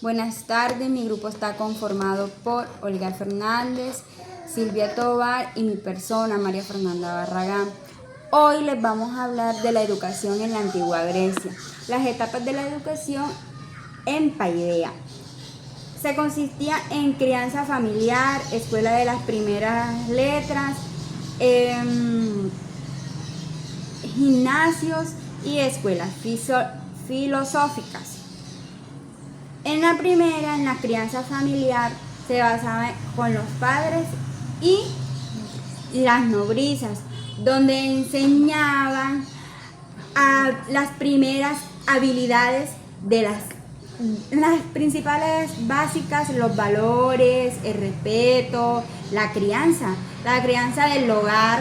Buenas tardes, mi grupo está conformado por Olga Fernández, Silvia Tovar y mi persona, María Fernanda Barragán. Hoy les vamos a hablar de la educación en la antigua Grecia, las etapas de la educación en Paideia. Se consistía en crianza familiar, escuela de las primeras letras, gimnasios y escuelas filosóficas. En la primera, en la crianza familiar, se basaba con los padres y las nodrizas, donde enseñaban a las primeras habilidades de las principales básicas, los valores, el respeto, la crianza del hogar,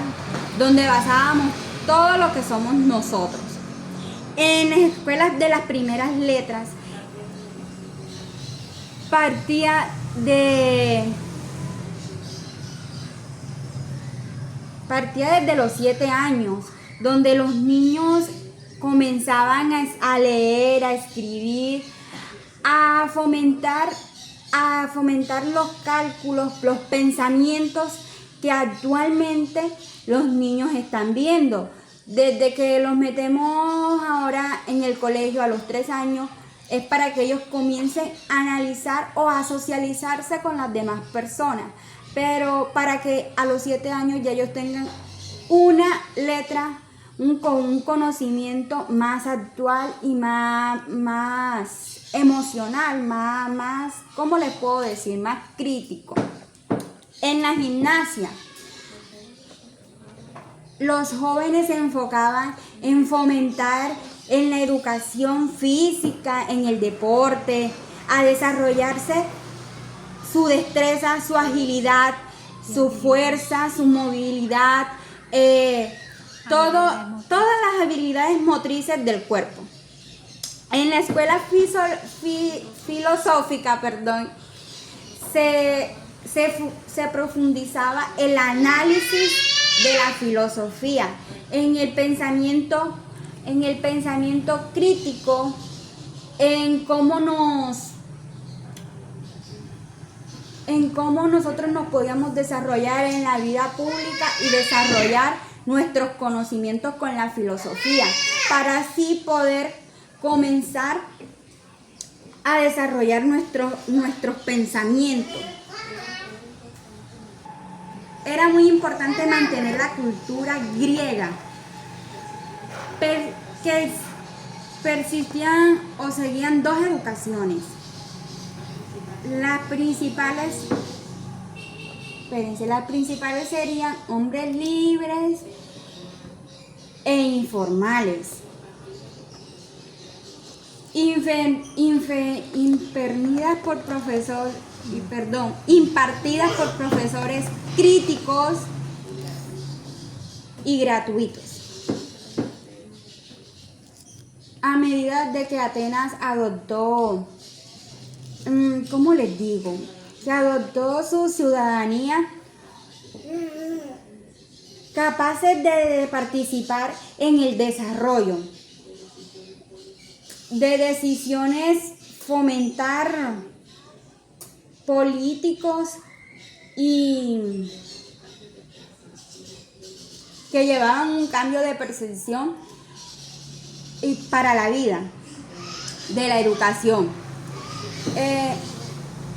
donde basábamos todo lo que somos nosotros. En las escuelas de las primeras letras, partía desde los 7 años, donde los niños comenzaban a leer, a escribir, a fomentar los cálculos, los pensamientos que actualmente los niños están viendo. Desde que los metemos ahora en el colegio a los 3 años, es para que ellos comiencen a analizar o a socializarse con las demás personas. Pero para que a los 7 años ya ellos tengan una letra, un conocimiento más actual y más emocional, más, ¿cómo les puedo decir? Más crítico. En la gimnasia, los jóvenes se enfocaban en fomentar en la educación física, en el deporte, a desarrollarse su destreza, su agilidad, su fuerza, su movilidad, todas las habilidades motrices del cuerpo. En la escuela filosófica, se profundizaba el análisis de la filosofía, en el pensamiento crítico, en cómo nosotros nos podíamos desarrollar en la vida pública y desarrollar nuestros conocimientos con la filosofía, para así poder comenzar a desarrollar nuestros pensamientos. Era muy importante mantener la cultura griega, que persistían o seguían 2 educaciones. Las principales serían hombres libres e informales, impartidas por profesores críticos y gratuitos. A medida de que Atenas adoptó, que adoptó su ciudadanía, capaces de participar en el desarrollo de decisiones, fomentar políticos y que llevaban un cambio de percepción y para la vida de la educación.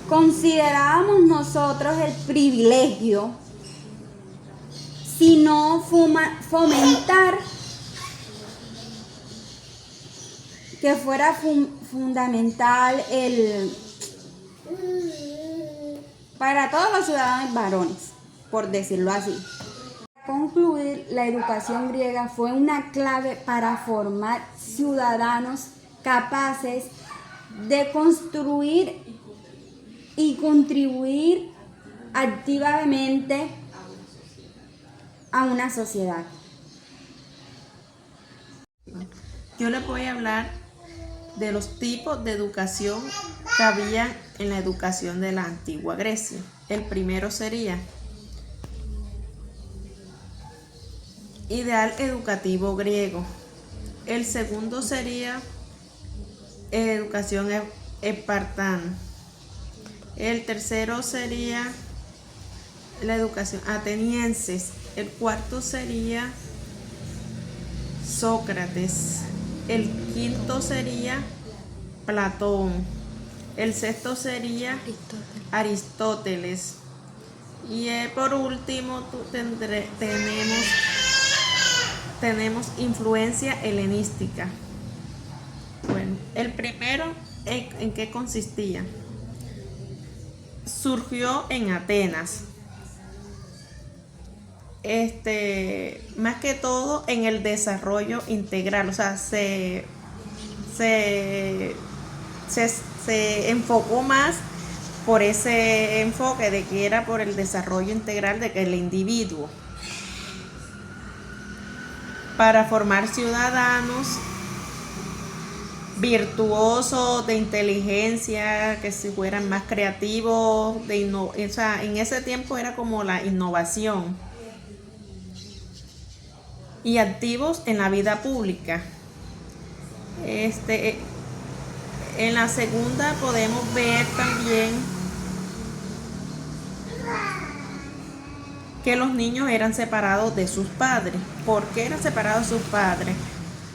Considerábamos nosotros el privilegio, sino fomentar que fuera fundamental para todos los ciudadanos varones, por decirlo así. Para concluir, la educación griega fue una clave para formar ciudadanos capaces de construir y contribuir activamente a una sociedad. Yo les voy a hablar de los tipos de educación que había en la educación de la antigua Grecia. El primero sería ideal educativo griego. El segundo sería educación espartano. El tercero sería la educación atenienses. El cuarto sería Sócrates. El quinto sería Platón. El sexto sería Aristóteles. Y por último tenemos influencia helenística. Bueno, el primero, ¿en qué consistía? Surgió en Atenas. Más que todo en el desarrollo integral, o sea, se enfocó más por ese enfoque de que era por el desarrollo integral del individuo, para formar ciudadanos virtuosos, de inteligencia, que si fueran más creativos, o sea, en ese tiempo era como la innovación, y activos en la vida pública. En la segunda podemos ver también que los niños eran separados de sus padres. ¿Por qué eran separados de sus padres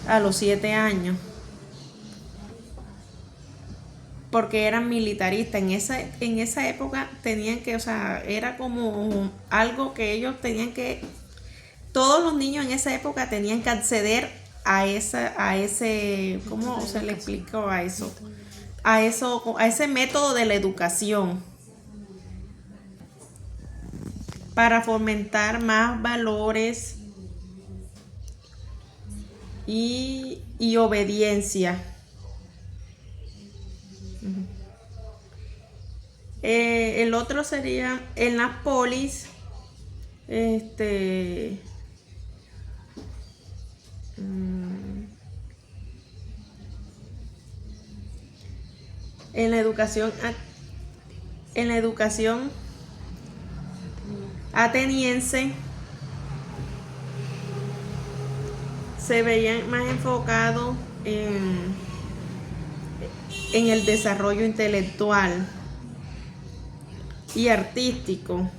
a los 7 años? Porque eran militaristas. En esa época tenían que, o sea, era como algo que ellos tenían que, todos los niños en esa época tenían que acceder a ese, ¿cómo se le explicó a eso? A ese método de la educación, para fomentar más valores y obediencia. El otro sería en las polis, en la educación ateniense se veían más enfocados en el desarrollo intelectual y artístico.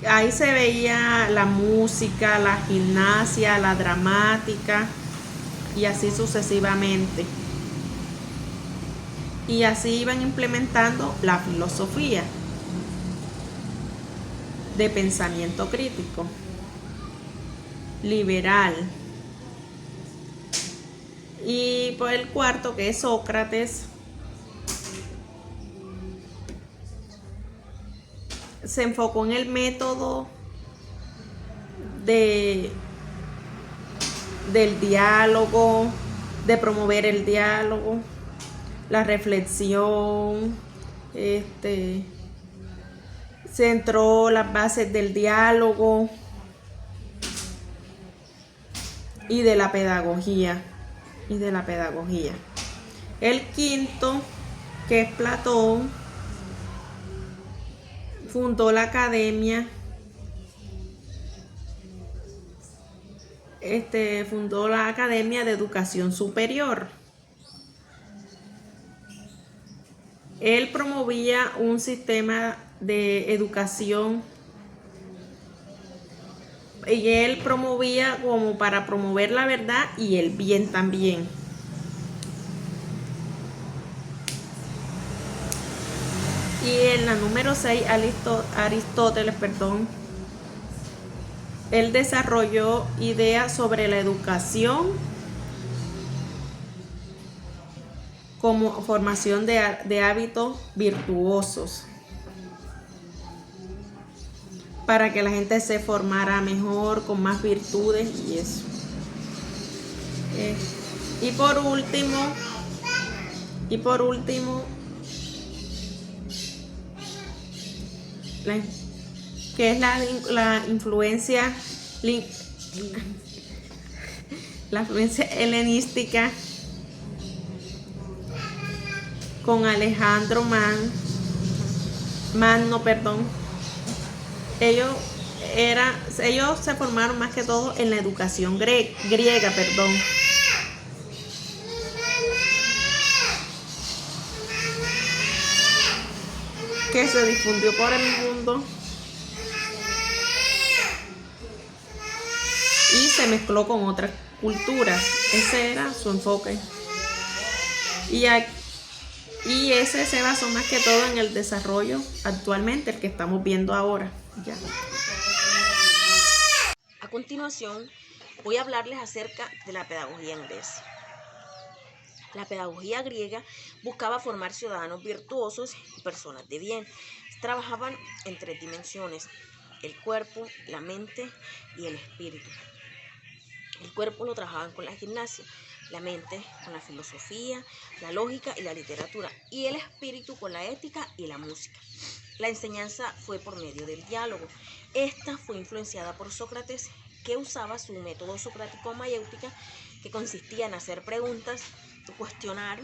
Ahí se veía la música, la gimnasia, la dramática, y así sucesivamente. Y así iban implementando la filosofía de pensamiento crítico, liberal. Y por el cuarto, que es Sócrates, se enfocó en el método del diálogo, de promover el diálogo, la reflexión, centró las bases del diálogo y de la pedagogía. El quinto, que es Platón, fundó la academia, de educación superior. Él promovía un sistema de educación, y él promovía como para promover la verdad y el bien también. Y en la número 6, Aristóteles, él desarrolló ideas sobre la educación como formación de hábitos virtuosos, para que la gente se formara mejor, con más virtudes y eso. Y por último, que es la influencia helenística, con Alejandro Magno. Ellos se formaron más que todo en la educación griega. que se difundió por el mundo y se mezcló con otras culturas. Ese era su enfoque. Y ese se basó más que todo en el desarrollo actualmente, el que estamos viendo ahora. Ya. A continuación, voy a hablarles acerca de la pedagogía en Grecia. La pedagogía griega buscaba formar ciudadanos virtuosos y personas de bien. Trabajaban en 3 dimensiones: el cuerpo, la mente y el espíritu. El cuerpo lo trabajaban con la gimnasia, la mente con la filosofía, la lógica y la literatura, y el espíritu con la ética y la música. La enseñanza fue por medio del diálogo. Esta fue influenciada por Sócrates, que usaba su método socrático mayéutica, que consistía en hacer preguntas, cuestionar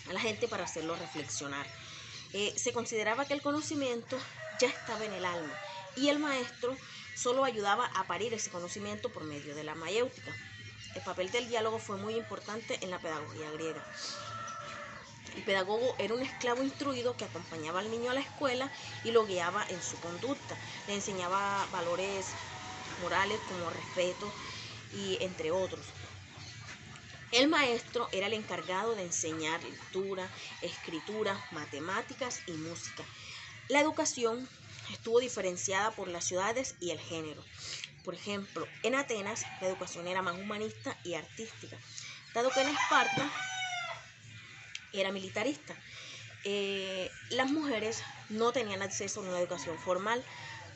a la gente para hacerlo reflexionar. Se consideraba que el conocimiento ya estaba en el alma y el maestro solo ayudaba a parir ese conocimiento por medio de la mayéutica. El papel del diálogo fue muy importante en la pedagogía griega. El pedagogo era un esclavo instruido que acompañaba al niño a la escuela y lo guiaba en su conducta. Le enseñaba valores morales como respeto y entre otros. El maestro era el encargado de enseñar lectura, escritura, matemáticas y música. La educación estuvo diferenciada por las ciudades y el género. Por ejemplo, en Atenas la educación era más humanista y artística, dado que en Esparta era militarista. Las mujeres no tenían acceso a una educación formal,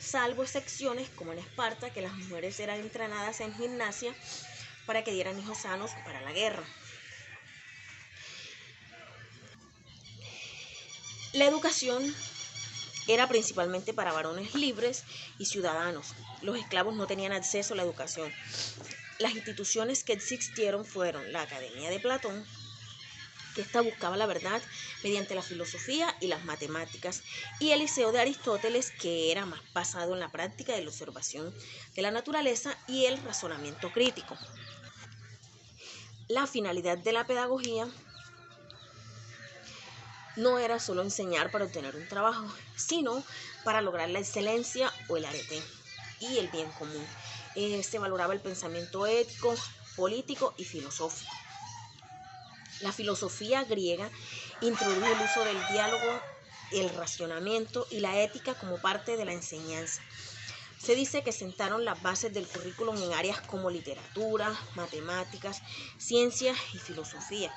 salvo excepciones como en Esparta, que las mujeres eran entrenadas en gimnasia para que dieran hijos sanos para la guerra. La educación era principalmente para varones libres y ciudadanos. Los esclavos no tenían acceso a la educación. Las instituciones que existieron fueron la Academia de Platón, que esta buscaba la verdad mediante la filosofía y las matemáticas, y el Liceo de Aristóteles, que era más basado en la práctica de la observación de la naturaleza y el razonamiento crítico. La finalidad de la pedagogía no era solo enseñar para obtener un trabajo, sino para lograr la excelencia o el arete y el bien común. Se valoraba el pensamiento ético, político y filosófico. La filosofía griega introdujo el uso del diálogo, el racionamiento y la ética como parte de la enseñanza. Se dice que sentaron las bases del currículum en áreas como literatura, matemáticas, ciencias y filosofía.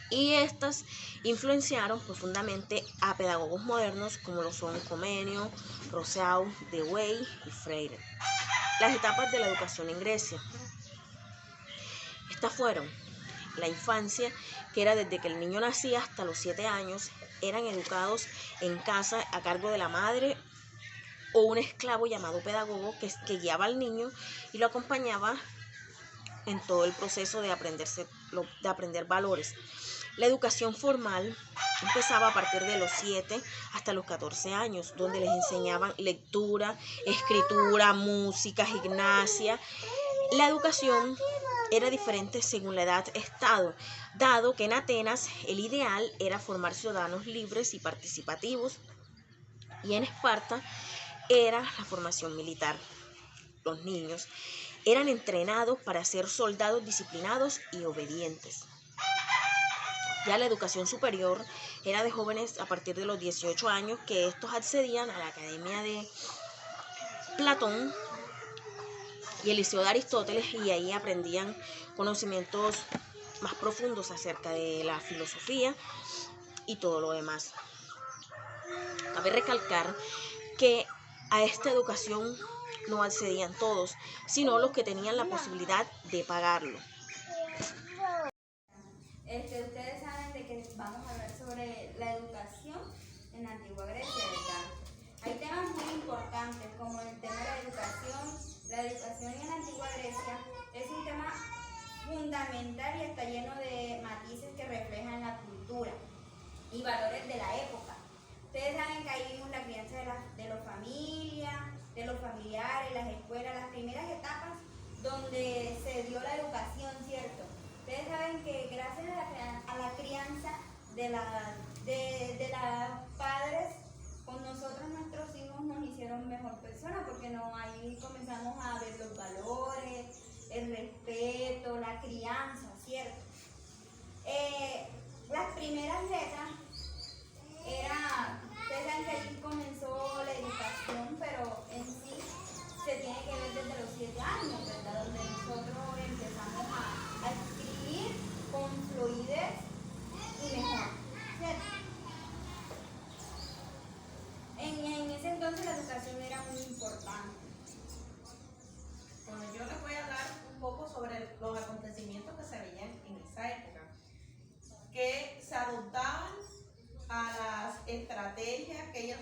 Y estas influenciaron profundamente a pedagogos modernos como lo son Comenio, Rousseau, Dewey y Freire. Las etapas de la educación en Grecia. Estas fueron la infancia, que era desde que el niño nacía hasta los 7 años, eran educados en casa a cargo de la madre o un esclavo llamado pedagogo que guiaba al niño y lo acompañaba en todo el proceso de aprender valores. La educación formal empezaba a partir de los 7 hasta los 14 años, donde les enseñaban lectura, escritura, música, gimnasia. La educación era diferente según la edad-estado, dado que en Atenas el ideal era formar ciudadanos libres y participativos, y en Esparta era la formación militar. Los niños eran entrenados para ser soldados disciplinados y obedientes. Ya la educación superior era de jóvenes a partir de los 18 años, que estos accedían a la Academia de Platón y el Liceo de Aristóteles, y ahí aprendían conocimientos más profundos acerca de la filosofía y todo lo demás. Cabe recalcar que a esta educación no accedían todos, sino los que tenían la posibilidad de pagarlo. Ustedes saben de que vamos a hablar sobre la educación en la antigua Grecia, ¿verdad? Hay temas muy importantes como el tema de la educación. La educación en la antigua Grecia es un tema fundamental y está lleno de matices que reflejan la cultura y valores de la época. Ustedes saben que ahí vimos la crianza de los familiares, las escuelas, las primeras etapas donde se dio la educación, ¿cierto? Ustedes saben que gracias a la crianza de de los padres con nosotros, nuestros hijos nos hicieron mejor personas, porque no, ahí comenzamos a ver los valores, el respeto, la crianza, ¿cierto? Las primeras letras ustedes saben que aquí comenzó la educación, pero en sí se tiene que ver desde los 7 años, ¿verdad? Donde nosotros empezamos a escribir con fluidez y mejor, ¿cierto? En ese entonces la educación era muy importante. Bueno, yo les voy a hablar un poco sobre los acontecimientos que se veían en esa época, que se adoptaban a las estrategias que ellas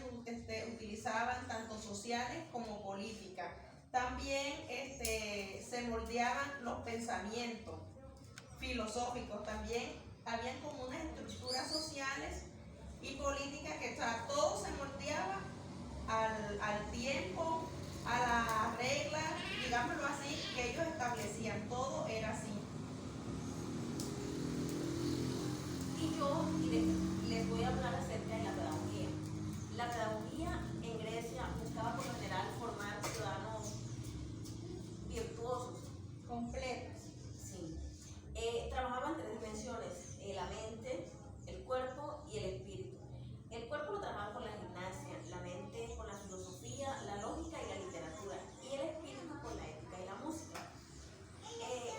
utilizaban, tanto sociales como políticas. También se moldeaban los pensamientos filosóficos, también habían como unas estructuras sociales y políticas que, o sea, todo se moldeaba al tiempo, a las reglas, digámoslo así, que ellos establecían. Todo era así. Y yo les voy a hablar acerca de la pedagogía. La pedagogía en Grecia buscaba por lo general formar ciudadanos virtuosos, Completas. sí. Trabajaba en 3 dimensiones: la mente, el cuerpo y el espíritu. El cuerpo lo trabajaba con la gimnasia, la mente con la filosofía, la lógica y la literatura, y el espíritu con la ética y la música.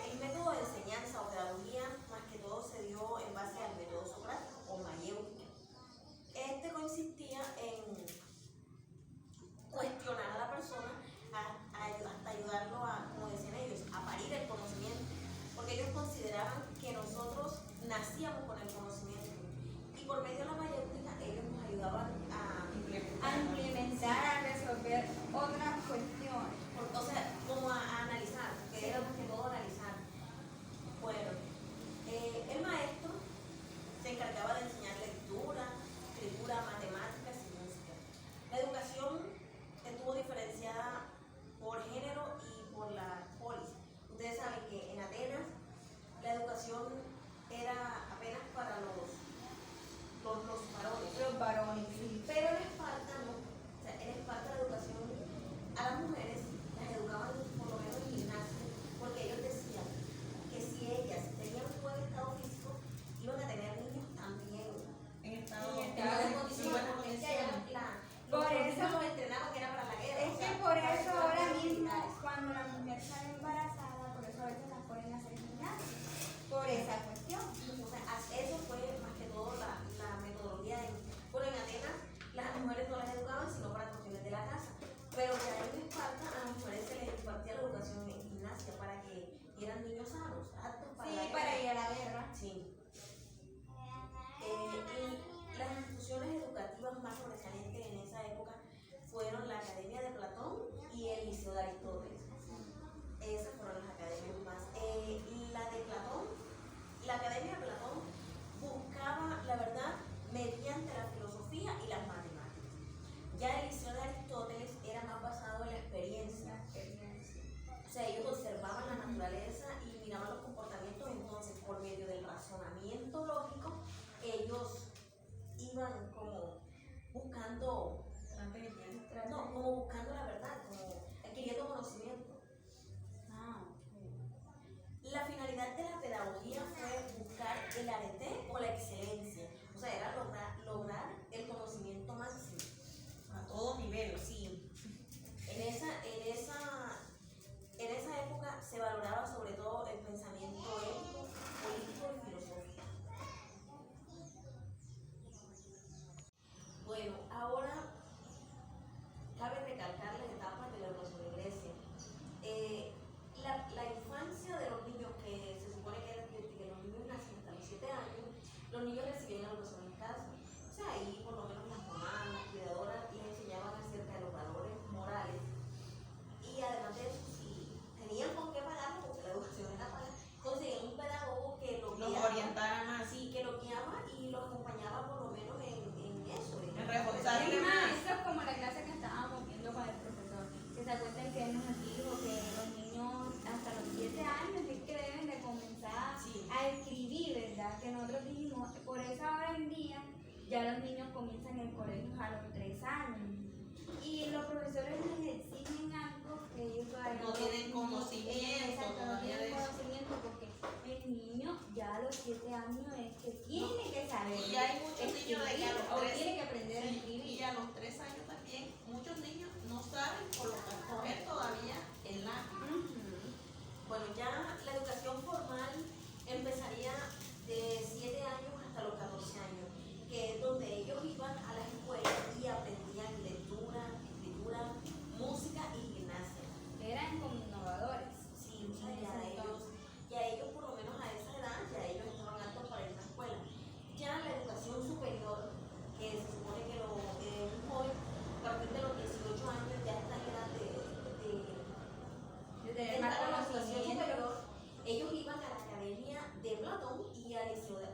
El método de enseñanza o pedagogía más que todo se dio en base al método socrático o mayéutica. Este consistía en cuestionar a la persona hasta ayudarlo a, como decían ellos, a parir el conocimiento, porque ellos consideraban que nosotros nacíamos con el conocimiento y por medio de la mayéutica ellos nos ayudaban a implementar, a resolver otras cuestiones. o sea, como a analizar, que era más que todo analizar. Bueno, el maestro se encargaba de enseñar lectura, escritura, matemáticas y música. La educación estuvo diferenciada por género y por la polis. Ustedes saben que en Atenas la educación era apenas para los varones. Los varones, sí. Pero en Esparta no. O sea, en Esparta la educación a las mujeres las educaban por lo menos en gimnasio, porque ellos decían que si ellas tenían un buen estado físico, iban a tener niños también En estado En en buenas sí, condiciones, buenas porque es que allá Por los eso- niños los entrenaban que era para la guerra. Es o que sea, por para eso los ahora militares. mismo, cuando la mujer sale embarazada, por eso a veces la ponen a hacer gimnasia. Por esa cuestión. O sea, eso fue más que todo la metodología. Bueno, en Atenas las mujeres no las educaban sino para cuestiones de la casa. Pero ya en Esparta a las mujeres se les impartía la educación en gimnasia para que dieran niños sanos, aptos para la Sí, guerra. para ir a la guerra. Sí. Y las instituciones educativas más sobresalientes en esa época fueron la Academia de Platón y el Liceo de Aristóteles. Esas fueron las academias más. La Academia de Platón buscaba la verdad mediante la filosofía y las matemáticas. Ya el Liceo de Aristóteles era más basado en la experiencia. O sea, ellos observaban la naturaleza y miraban los comportamientos, entonces por medio del razonamiento lógico, ellos iban como buscando, no, como buscando la verdad, como adquiriendo conocimiento. La finalidad de la pedagogía fue buscar el arete o la excelencia, o sea, era lograr el conocimiento máximo. a todo nivel. Sí, en esa época se valoraba sobre todo el pensamiento ético, político y filosófico. Bueno, ahora cabe recalcar las etapas de la educación en Grecia. La infancia de los niños, que se supone que los niños nacen hasta los 7 años, los niños recibían la educación en casa. O sea, ahí por lo menos las mamás, las cuidadoras les enseñaban acerca de los valores morales. Y además de eso, si tenían con qué pagarlo, porque la educación era paga, conseguían un pedagogo que los orientara más. Sí, que los guiaba y los acompañaba por lo menos en eso. En reforzar Es y más, demás. eso es como la clase que estábamos viendo con el profesor, que se acuerdan que él nos dijo que los niños hasta los 7 años es que deben de comenzar Sí. a escribir, ¿verdad? Que nosotros dijimos, por eso ahora en día ya los niños comienzan el colegio a los 3 años. Y los profesores les exigen algo que ellos todavía no tienen conocimiento, exacto, no todavía de tienen eso. conocimiento, porque el niño ya a los 7 años es que tiene que saber. Y hay muchos niños de que a los o 3 tiene que aprender a escribir. y a los 3 años también, muchos niños no saben coger todavía el lápiz. Bueno, ya la educación formal empezaría de 7 años hasta los 14 años, que es donde ellos iban a la escuela y aprendían lectura, escritura, música y gimnasia. Eran como innovadores. Sí, o sea, ya ellos por lo menos a esa edad, ya ellos estaban aptos para ir a la escuela. Ya la educación superior, que se supone que un joven a partir de los 18 años ya está en edad Desde entrar más a la educación conocimiento. superior, ellos iban a la academia de Platón y al liceo de